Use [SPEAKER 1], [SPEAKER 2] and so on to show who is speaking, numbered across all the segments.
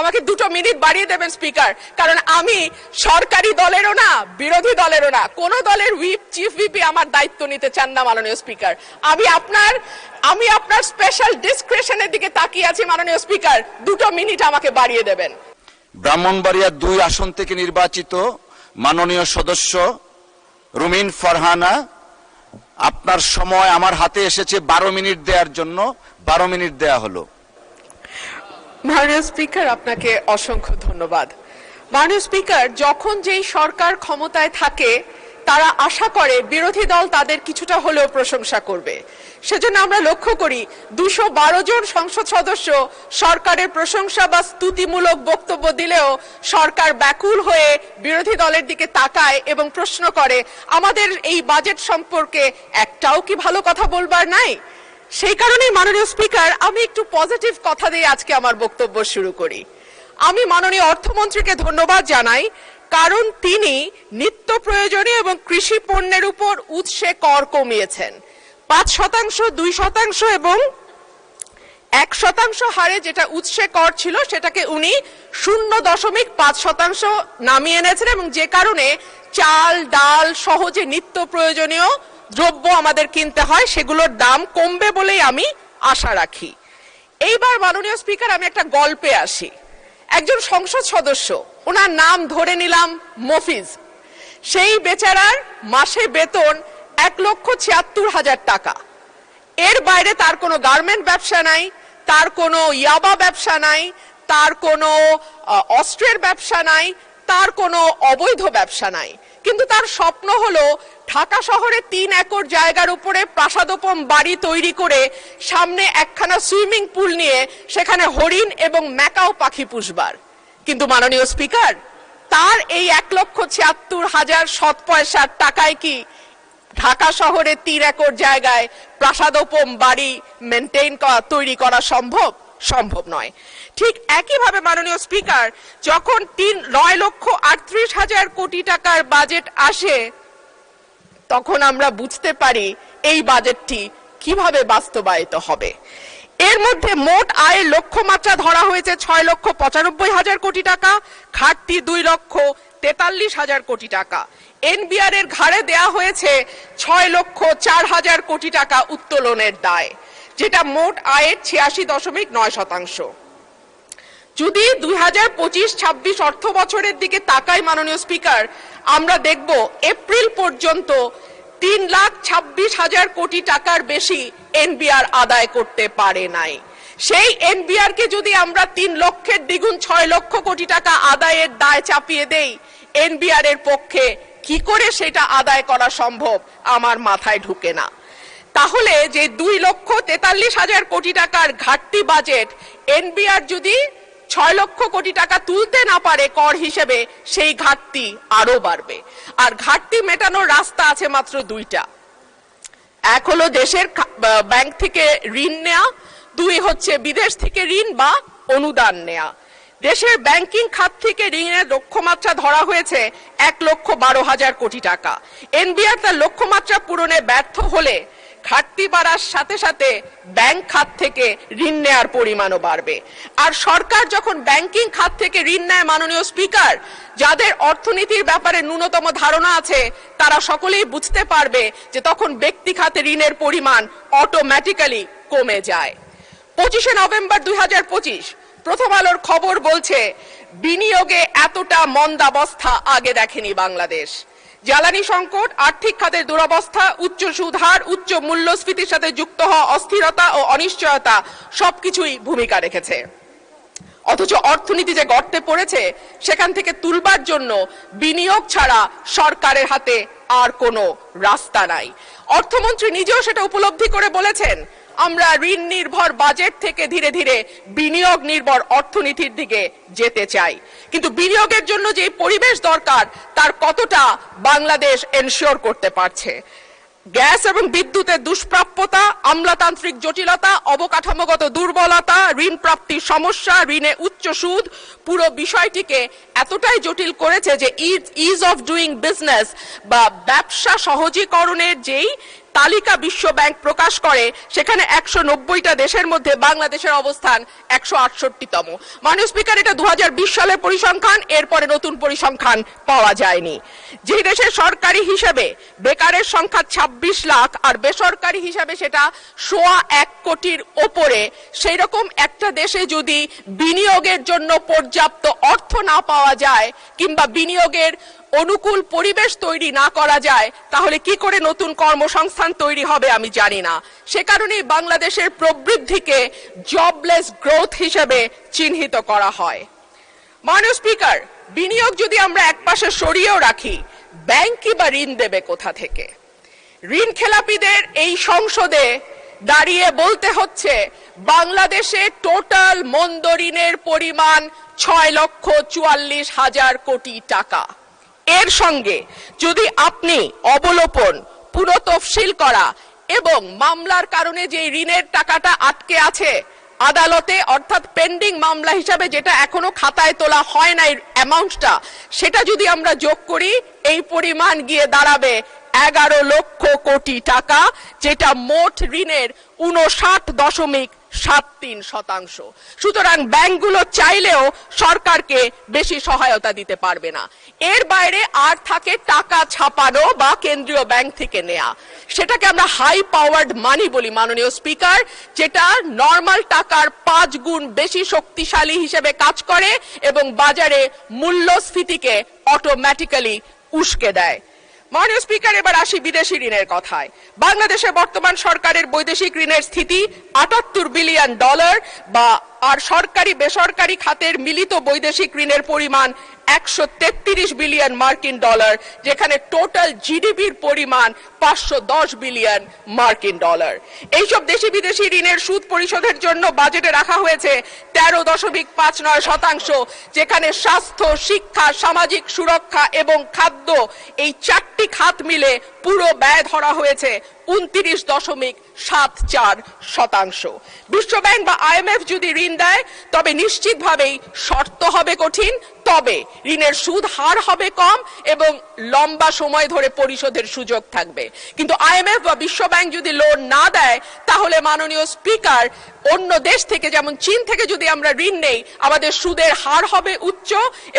[SPEAKER 1] আমাকে 2 মিনিট বাড়িয়ে দেবেন স্পিকার, কারণ আমি সরকারি দলেরও না বিরোধী দলেরও না, কোন দলের হুইপ চিফ হুইপই আমার দায়িত্ব নিতে চান না মাননীয় স্পিকার। আমি আপনার স্পেশাল ডিসক্রিশনের দিকে তাকিয়ে আছি মাননীয় স্পিকার, 2 মিনিট আমাকে বাড়িয়ে দেবেন।
[SPEAKER 2] ব্রাহ্মণবাড়িয়া 2 আসন থেকে নির্বাচিত মাননীয় সদস্য রুমিন ফারহানা, আপনার সময় আমার হাতে এসেছে 12 মিনিট দেওয়ার জন্য, 12 মিনিট দেয়া হলো।
[SPEAKER 1] মাননীয় স্পিকার, আপনাকে অসংখ্য ধন্যবাদ। মাননীয় স্পিকার, যখন যেই সরকার ক্ষমতায় থাকে তারা আশা করে বিরোধী দল তাদের কিছুটা হলেও প্রশংসা করবে। সেজন্য আমরা লক্ষ্য করি 212 জন সংসদ সদস্য সরকারের প্রশংসা বা স্তুতিমূলক বক্তব্য দিলেও সরকার ব্যাকুল হয়ে বিরোধী দলের দিকে তাকায় এবং প্রশ্ন করে, আমাদের এই বাজেট সম্পর্কে একটাও কি ভালো কথা বলবার নাই? সেই কারণেই মাননীয় স্পিকার, আমি একটু পজিটিভ কথা দিয়ে আজকে আমার বক্তব্য শুরু করি। আমি মাননীয় অর্থমন্ত্রীকে ধন্যবাদ জানাই, কারণ তিনি নিত্য প্রয়োজনীয় এবং কৃষি পণ্যের উপর উৎসে কর কমিয়েছেন। 5%, 2% এবং 1% হারে যেটা উৎসে কর ছিল সেটাকে উনি 0.5% নামিয়ে এনেছেন, এবং যে কারণে চাল ডাল সহ যে নিত্য প্রয়োজনীয় দ্রব্য আমাদের কিনতে হয় সেগুলোর দাম কমবে বলেই আমি আশা রাখি। এইবার মাননীয় স্পিকার, আমি একটা গল্পে আসি। একজন সংসদ সদস্য, ওনার নাম ধরে নিলাম মফিজ, সেই বেচারার মাসে বেতন 1,76,000 টাকা। এর বাইরে তার কোনো গার্মেন্ট ব্যবসা নাই, তার কোনো ইয়াবা ব্যবসা নাই, তার কোনো অস্ত্রের ব্যবসা নাই, তার কোনো অবৈধ ব্যবসা নাই, কিন্তু তার স্বপ্ন হলো ঢাকা শহরে 3 একর জায়গার উপরে প্রাসাদোপম বাড়ি তৈরি করে সামনে একখানা সুইমিং পুল নিয়ে সেখানে হরিণ এবং ম্যাকাও পাখি পুষবার। কিন্তু মাননীয় স্পিকার, তার এই 1,76,000 সৎ পয়সার টাকায় কি ঢাকা শহরে 3 একর জায়গায় প্রাসাদোপম বাড়ি তৈরি করা সম্ভব? সম্ভব নয়। ঠিক একইভাবে মাননীয় স্পিকার, যখন 9,38,000 কোটি টাকার বাজেট আসে তখন আমরা বুঝতে পারি এই বাজেটটি কিভাবে বাস্তবায়িত হবে। এর মধ্যে মোট আয়ের লক্ষ্যমাত্রা ধরা হয়েছে 6,95,000 কোটি টাকা, ঘাটতি 2,43,000 কোটি টাকা। এনবিআর এর ঘাড়ে দেয়া হয়েছে 6,04,000 কোটি টাকা উত্তোলনের দায়, যেটা মোট আয়ের 86.9%। যদি 2025-26 অর্থ বছরের দিকে তাকাই মাননীয় স্পিকার, আমরা দেখব এপ্রিল পর্যন্ত 3,26,000 কোটি টাকার বেশি এনবিআর আদায় করতে পারে নাই। সেই এনবিআর কে যদি আমরা 3 লক্ষের দ্বিগুণ 6 লক্ষ কোটি টাকা আদায়ের দায় চাপিয়ে দেই, এনবিআর এর পক্ষে কি করে সেটা আদায় করা সম্ভব আমার মাথায় ঢুকে না। তাহলে যে 2,43,000 কোটি টাকার ঘাটতি বাজেট, এনবিআর যদি 6 লক্ষ কোটি টাকা তুলতে না পারে কর হিসেবে, সেই ঘাটতি আরো বাড়বে। আর ঘাটতি মেটানোর রাস্তা আছে মাত্র 2টা। এক হলো দেশের ব্যাংক থেকে ঋণ নেয়া, 2 হচ্ছে বিদেশ থেকে ঋণ বা অনুদান নেয়া। দেশের ব্যাংকিং খাত থেকে ঋণের লক্ষ্যমাত্রা ধরা হয়েছে 1,12,000 কোটি টাকা। এনবিআর তার লক্ষ্যমাত্রা পূরণে ব্যর্থ হলে ঘাটতি বাড়ার সাথে সাথে ব্যাংক খাত থেকে ঋণ নেয়ার পরিমাণও বাড়বে। আর সরকার যখন ব্যাংকিং খাত থেকে ঋণ নেয় মাননীয় স্পিকার, যাদের অর্থনীতির ব্যাপারে ন্যূনতম ধারণা আছে তারা সকলেই বুঝতে পারবে যে তখন ব্যক্তি খাতে ঋণের পরিমাণ অটোমেটিক্যালি কমে যায়। 25শে নভেম্বর 2025 প্রথম আলোর খবর বলছে, বিনিয়োগে এতটা মন্দাবস্থা আগে দেখেনি বাংলাদেশ। জ্বালানি সংকট, আর্থিক খাতের দুরবস্থা, উচ্চ সুদ হার, উচ্চ মূল্যস্ফীতির সাথে যুক্ত হওয়া অস্থিরতা ও অনিশ্চয়তা সবকিছুই ভূমিকা রেখেছে। অথচ অর্থনীতি যে গর্তে পড়েছে সেখান থেকে তুলবার জন্য বিনিয়োগ ছাড়া সরকারের হাতে আর কোনো রাস্তা নাই। অর্থমন্ত্রী নিজেও সেটা উপলব্ধি করে বলেছেন, আমরা ঋণ নির্ভর বাজেট থেকে ধীরে ধীরে বিনিয়োগ নির্ভর অর্থনীতির দিকে যেতে চাই। কিন্তু বিনিয়োগের জন্য যে পরিবেশ দরকার তার কতটা বাংলাদেশ এনশিওর করতে পারছে? গ্যাস এবং বিদ্যুতের দুষ্প্রাপ্যতা, আমলাতান্ত্রিক জটিলতা, অবকাঠামোগত দুর্বলতা, ঋণ প্রাপ্তির সমস্যা, ঋণে উচ্চ সুদ, পুরো বিষয়টিকে এতটাই জটিল করেছে যে ইজ অফ ডুইং বিজনেস বা ব্যবসা সহজীকরণের যেই তালিকা বিশ্ব ব্যাংক প্রকাশ করে সেখানে 190টা দেশের মধ্যে বাংলাদেশের অবস্থান 168তম। মাননীয় স্পিকার, এটা 2020 সালের পরিসংখ্যান, এরপরে নতুন পরিসংখ্যান পাওয়া যায়নি। যে দেশের সরকারি হিসেবে বেকারের সংখ্যা 26 লাখ আর বেসরকারি হিসাবে সেটা 1.25 কোটির ওপরে, সেই রকম একটা দেশে যদি বিনিয়োগের জন্য পর্যাপ্ত অর্থ না পাওয়া যায় কিংবা বিনিয়োগের অনুকূল পরিবেশ তৈরি না করা যায়, তাহলে কি করে নতুন কর্মসংস্থান তৈরি হবে আমি জানি না। সে কারণেই বাংলাদেশের প্রবৃদ্ধিকে জবলেস গ্রোথ হিসেবে চিহ্নিত করা হয়। মাননীয় স্পিকার, বিনিয়োগ যদি আমরা একপাশে সরিয়েও রাখি, ব্যাংকই বা ঋণ দেবে কোথা থেকে? ঋণ খেলাপিদের এই সংসদে দাঁড়িয়ে বলতে হচ্ছে বাংলাদেশে টোটাল মন্দ ঋণের পরিমাণ 6,44,000 কোটি টাকা। এর সঙ্গে যদি আপনি অবলোপন, পুনঃতফসিল করা এবং মামলার কারণে যে ঋণের টাকাটা আটকে আছে আদালতে, অর্থাৎ পেন্ডিং মামলা হিসাবে যেটা এখনো খাতায় তোলা হয় না অ্যামাউন্টটা, সেটা যদি আমরা যোগ করি, এই পরিমাণ গিয়ে দাঁড়াবে 11 লক্ষ কোটি টাকা, যেটা মোট ঋণের 59.73%। সুতরাং ব্যাংকগুলো চাইলেও সরকারকে বেশি সহায়তা দিতে পারবে না। এর বাইরে আর থাকে টাকা ছাপানো বা কেন্দ্রীয় ব্যাংক থেকে নেয়া, সেটাকে আমরা হাই পাওয়ার্ড মানি বলি মাননীয় স্পিকার, যেটা নরমাল টাকার 5 গুণ বেশি শক্তিশালী হিসেবে কাজ করে এবং বাজারে মূল্যস্ফীতিকে অটোমেটিক্যালি উস্কে দেয়। মাননীয় স্পিকার, এবার আসি বিদেশি ঋণের কথায়। বাংলাদেশে বর্তমান সরকারের বৈদেশিক ঋণের স্থিতি $78 বিলিয়ন বা আর সরকারি বেসরকারি খাতের মিলিত বৈদেশিক ঋণের পরিমাণ 133 বিলিয়ন মার্কিন ডলার, যেখানে টোটাল জিডিপির পরিমাণ 510 বিলিয়ন মার্কিন ডলার। এইসব দেশি বিদেশি ঋণের সুদ পরিশোধের জন্য বাজেটে রাখা হয়েছে 13.59%, যেখানে স্বাস্থ্য, শিক্ষা, সামাজিক সুরক্ষা এবং খাদ্য, এই 4টি খাত মিলে পুরো ব্যয় ধরা হয়েছে 29.74%। বিশ্বব্যাংক বা IMF যদি ঋণ দেয় তবে নিশ্চিতভাবেই শর্ত হবে কঠিন, তবে ঋণের সুদ হার হবে কম এবং লম্বা সময় ধরে পরিশোধের সুযোগ থাকবে। কিন্তু IMF বা বিশ্বব্যাংক যদি লোন না দেয়, তাহলে মাননীয় স্পিকার, অন্য দেশ থেকে যেমন চীন থেকে যদি আমরা ঋণ নেই, আমাদের সুদের হার হবে উচ্চ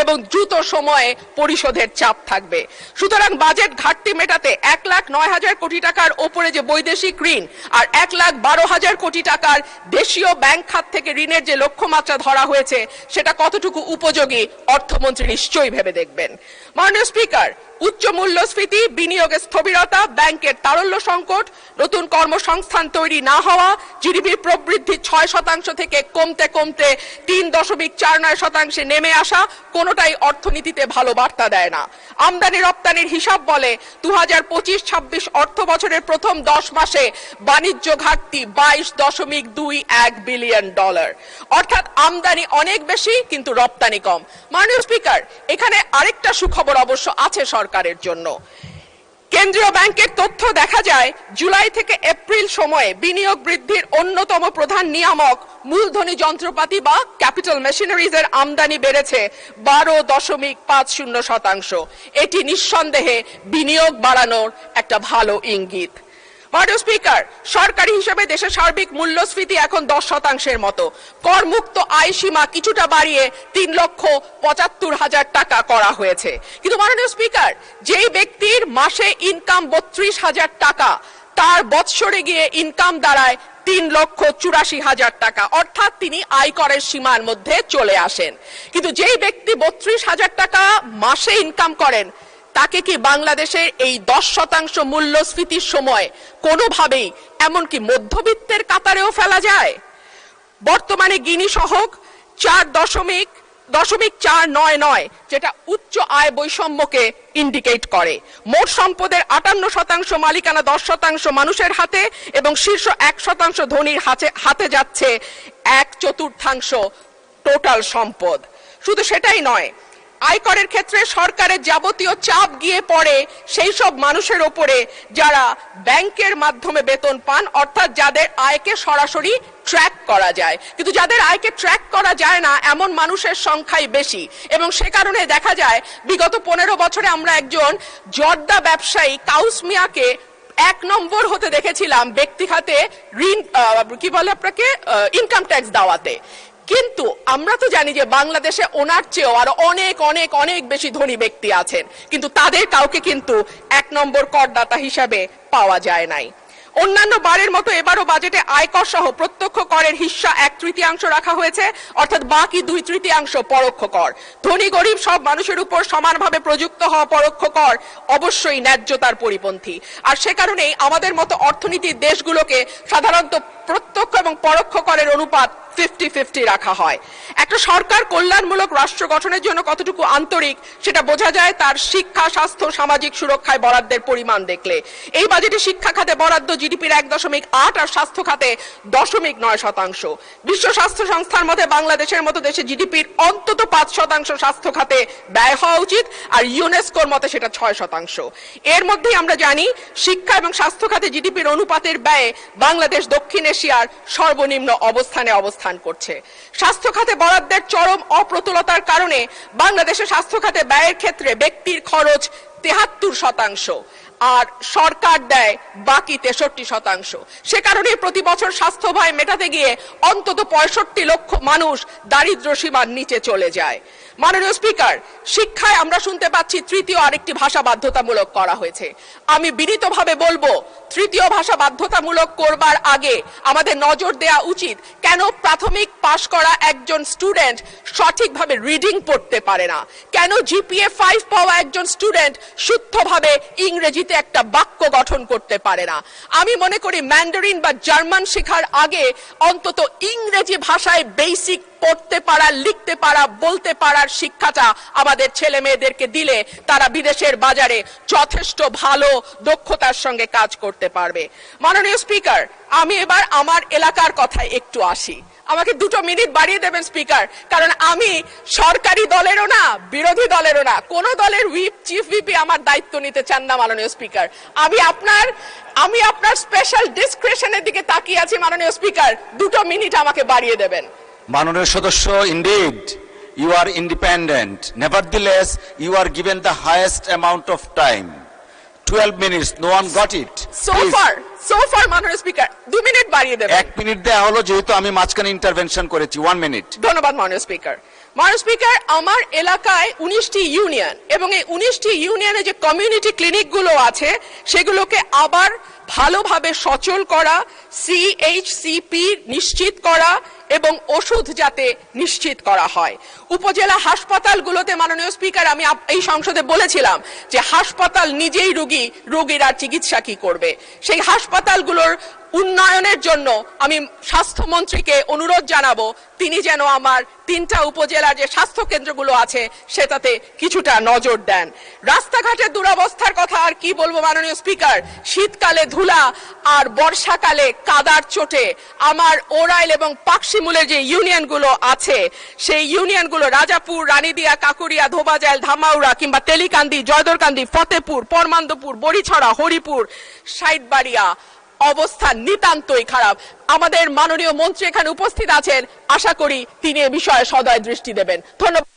[SPEAKER 1] এবং দ্রুত সময়ে পরিশোধের চাপ থাকবে। সুতরাং বাজেট ঘাটতি মেটাতে 1,09,000 কোটি টাকার ওপরে যে বৈদেশিক ঋণ আর 1,12,000 কোটি টাকার দেশীয় ব্যাংক খাত থেকে ঋণের যে লক্ষ্যমাত্রা ধরা হয়েছে, সেটা কতটুকু উপযোগী অর্থমন্ত্রী নিশ্চয়ই ভেবে দেখবেন। মাননীয় স্পিকার, উচ্চ মূল্যস্ফীতি, বিনিয়োগের স্থবিরতা, ব্যাংকের তারল্য সংকট, নতুন কর্মসংস্থান তৈরি না হওয়া, জিডিপির প্রবৃদ্ধি 6% থেকে কমতে কমতে 3.49% নেমে আসা, কোনোটাই অর্থনীতিতে ভালো বার্তা দেয় না। আমদানি রপ্তানির হিসাব বলে 2025-26 অর্থ বছরের প্রথম 10 মাসে বাণিজ্য ঘাটতি $22.21 বিলিয়ন, অর্থাৎ আমদানি অনেক বেশি কিন্তু রপ্তানি কম। মাননীয় স্পিকার, এখানে আরেকটা সুখবর অবশ্য আছে সরকারের জন্য। কেন্দ্রীয় ব্যাংকের তথ্য দেখা যায় জুলাই থেকে এপ্রিল সময়ে বিনিয়োগ বৃদ্ধির অন্যতম প্রধান নিয়ামক মূলধনী যন্ত্রপাতি বা ক্যাপিটাল মেশিনারিজ এর আমদানি বেড়েছে 12.50%। এটি নিঃসন্দেহে বিনিয়োগ বাড়ানোর একটা ভালো ইঙ্গিত। মাননীয় স্পিকার, সরকারি হিসেবে দেশের সার্বিক মূল্যস্ফীতি এখন 10%-এর মতো। করমুক্ত আয় সীমা কিছুটা বাড়িয়ে 3,75,000 টাকা করা হয়েছে। কিন্তু মাননীয় স্পিকার, যেই ব্যক্তির মাসে ইনকাম 32,000 টাকা, তার বৎসরে গিয়ে ইনকাম দাঁড়ায় 3,84,000 টাকা, অর্থাৎ তিনি আয়করের সীমার মধ্যে চলে আসেন। কিন্তু যেই ব্যক্তি 32,000 টাকা মাসে ইনকাম করেন, তাকে কি বাংলাদেশের এই 10% মূল্যস্ফীতির সময় কোনোভাবেই এমনকি মধ্যবিত্তের কাতারেও ফেলা যায়? বর্তমানে গিনি সহগ 4.499, যেটা উচ্চ আয় বৈষম্যকে ইন্ডিকেট করে। মোট সম্পদের 58% মালিকানা 10% মানুষের হাতে এবং শীর্ষ 1% ধনীর হাতে যাচ্ছে 1/4 টোটাল সম্পদ। শুধু সেটাই নয়, আয়করের ক্ষেত্রে সরকারের যাবতীয় চাপ গিয়ে পড়ে সেই সব মানুষের ওপরে যারা ব্যাংকের মাধ্যমে বেতন পান, অর্থাৎ যাদের আয়কে সরাসরি ট্র্যাক করা যায়। কিন্তু যাদের আয়কে ট্র্যাক করা যায় না, এমন মানুষের সংখ্যাই বেশি এবং সে কারণে দেখা যায় বিগত 15 বছরে আমরা একজন জর্দা ব্যবসায়ী কাউস মিয়াকে এক নম্বর হতে দেখেছিলাম ব্যক্তি খাতে ঋণ কি বলে আপনাকে ইনকাম ট্যাক্স দেওয়াতে। কিন্তু আমরা তো জানি যে বাংলাদেশে ওনার চেয়েও আরো অনেক অনেক অনেক বেশি ধনী ব্যক্তি আছেন, কিন্তু তাদের কাউকে কিন্তু এক নম্বর করদাতা হিসাবে পাওয়া যায় নাই। অন্যান্য বারের মতো এবারও বাজেটে আয়কর সহ প্রত্যক্ষ করের হিস্সা 1/3 রাখা হয়েছে, অর্থাৎ বাকি 2/3 পরোক্ষ কর। ধনী গরিব সব মানুষের উপর সমানভাবে প্রযুক্ত হওয়া পরোক্ষ কর অবশ্যই ন্যায্যতার পরিপন্থী। আর সে কারণেই আমাদের মতো অর্থনীতির দেশগুলোকে সাধারণত প্রত্যক্ষ এবং পরোক্ষ করের অনুপাত 50-50 রাখা হয়। একটা সরকার কল্যাণমূলক রাষ্ট্র গঠনের জন্য কতটুকু আন্তরিক সেটা বোঝা যায় তার শিক্ষা, স্বাস্থ্য, সামাজিক সুরক্ষায় বরাদ্দের পরিমাণ দেখলে। এই বাজেটে শিক্ষা খাতে বরাদ্দ জিডিপির 1.8 আর স্বাস্থ্য খাতে 0.9%। বিশ্ব স্বাস্থ্য সংস্থার মতে বাংলাদেশের মতো দেশে জিডিপির অন্তত 5% স্বাস্থ্য খাতে ব্যয় হওয়া উচিত, আর ইউনেস্কোর মতে সেটা 6%। এর মধ্যেই আমরা জানি শিক্ষা এবং স্বাস্থ্য খাতে জিডিপির অনুপাতের ব্যয়ে বাংলাদেশ দক্ষিণ এশিয়ার সর্বনিম্ন অবস্থানে অবস্থান করছে। স্বাস্থ্য খাতে বরাদ্দের চরম অপ্রতুলতার কারণে বাংলাদেশে স্বাস্থ্য খাতে ব্যয়ের ক্ষেত্রে ব্যক্তির খরচ 73%, আর সরকার দেয় বাকি 63%। সে কারণে প্রতি বছর স্বাস্থ্য ব্যয় মেটাতে গিয়ে অন্তত 65 লক্ষ মানুষ দারিদ্র্য সীমার নিচে চলে যায়। মাননীয় স্পিকার, শিক্ষায় আমরা শুনতে পাচ্ছি তৃতীয় আরেকটি ভাষা বাধ্যতামূলক করা হয়েছে। আমি বিনীতভাবে বলবো, তৃতীয় ভাষা বাধ্যতামূলক করবার আগে আমাদের নজর দেওয়া উচিত কেন প্রাথমিক পাশ করা একজন স্টুডেন্ট সঠিকভাবে রিডিং পড়তে পারে না, কেন জিপিএ 5 পাওয়া একজন স্টুডেন্ট শুদ্ধভাবে ইংরেজিতে একটা বাক্য গঠন করতে পারে না। আমি মনে করি ম্যান্ডারিন বা জার্মান শেখার আগে অন্তত ইংরেজি ভাষায় বেসিক পড়তে পারা, লিখতে পারা, বলতে পারার শিক্ষাটা আমাদের ছেলে মেয়েদেরকে দিলে তারা বিদেশের বাজারে যথেষ্ট ভালো দক্ষতার সঙ্গে কাজ করতে পারবে। মাননীয় স্পিকার, আমি এবার আমার এলাকার কথায় একটু আসি। আমাকে 2 মিনিট বাড়িয়ে দেবেন স্পিকার, কারণ আমি সরকারি দলেরও না বিরোধী দলেরও না, কোন দলের হুইপ চিফ হুইপই আমার দায়িত্ব নিতে চান না। মাননীয় স্পিকার, আমি আপনার স্পেশাল ডিসক্রিশনের দিকে তাকিয়ে আছি। মাননীয় স্পিকার, 2 মিনিট আমাকে বাড়িয়ে দেবেন।
[SPEAKER 2] মাননীয় সদস্য, indeed you are independent, nevertheless you are given the highest amount of time, 12 minutes, no one got it.
[SPEAKER 1] So far মাননীয় স্পিকার 2 মিনিট বাড়িয়ে দেবেন।
[SPEAKER 2] 1 মিনিট দেয়া হলো, যেহেতু আমি মাঝখানে ইন্টারভেনশন করেছি। 1 মিনিট।
[SPEAKER 1] ধন্যবাদ মাননীয় স্পিকার। মাননীয় স্পিকার, আমার এলাকায় 19টি ইউনিয়ন এবং এই 19টি ইউনিয়নে যে কমিউনিটি ক্লিনিক গুলো আছে সেগুলোকে আবার ভালোভাবে সচল করা, CHCP নিশ্চিত করা এবং ওষুধ যাতে নিশ্চিত করা হয়। উপজেলা হাসপাতালগুলোতে মাননীয় স্পিকার, আমি এই সংসদে বলেছিলাম যে হাসপাতাল নিজেই রোগীর আর চিকিৎসা কি করবে। সেই হাসপাতালগুলোর উন্নয়নের জন্য আমি স্বাস্থ্যমন্ত্রীকে অনুরোধ জানাবো তিনি যেন আমার 3টা উপজেলার যে স্বাস্থ্য কেন্দ্রগুলো আছে সেটাতে কিছুটা নজর দেন। রাস্তাঘাটের দুরবস্থার কথা আর কি বলবো মাননীয় স্পিকার, শীতকালে ধুলা আর বর্ষাকালে কাদার চোটে আমার ওরাইল এবং পাকশিমুলের যে ইউনিয়নগুলো আছে সেই ইউনিয়নগুলো রাজাপুর, রানীদিয়া, কাকুরিয়া, ধোবাজাইল, ধামাউড়া কিংবা তেলিকান্দি, জয়দরকান্দি, ফতেপুর, পরমান্দপুর, বড়িছড়া, হরিপুর, সাইটবাড়িয়া অবস্থা নিতান্তই খারাপ। আমাদের মাননীয় মন্ত্রী এখানে উপস্থিত আছেন, আশা করি তিনি এ বিষয়ে সদয় দৃষ্টি দেবেন। ধন্যবাদ।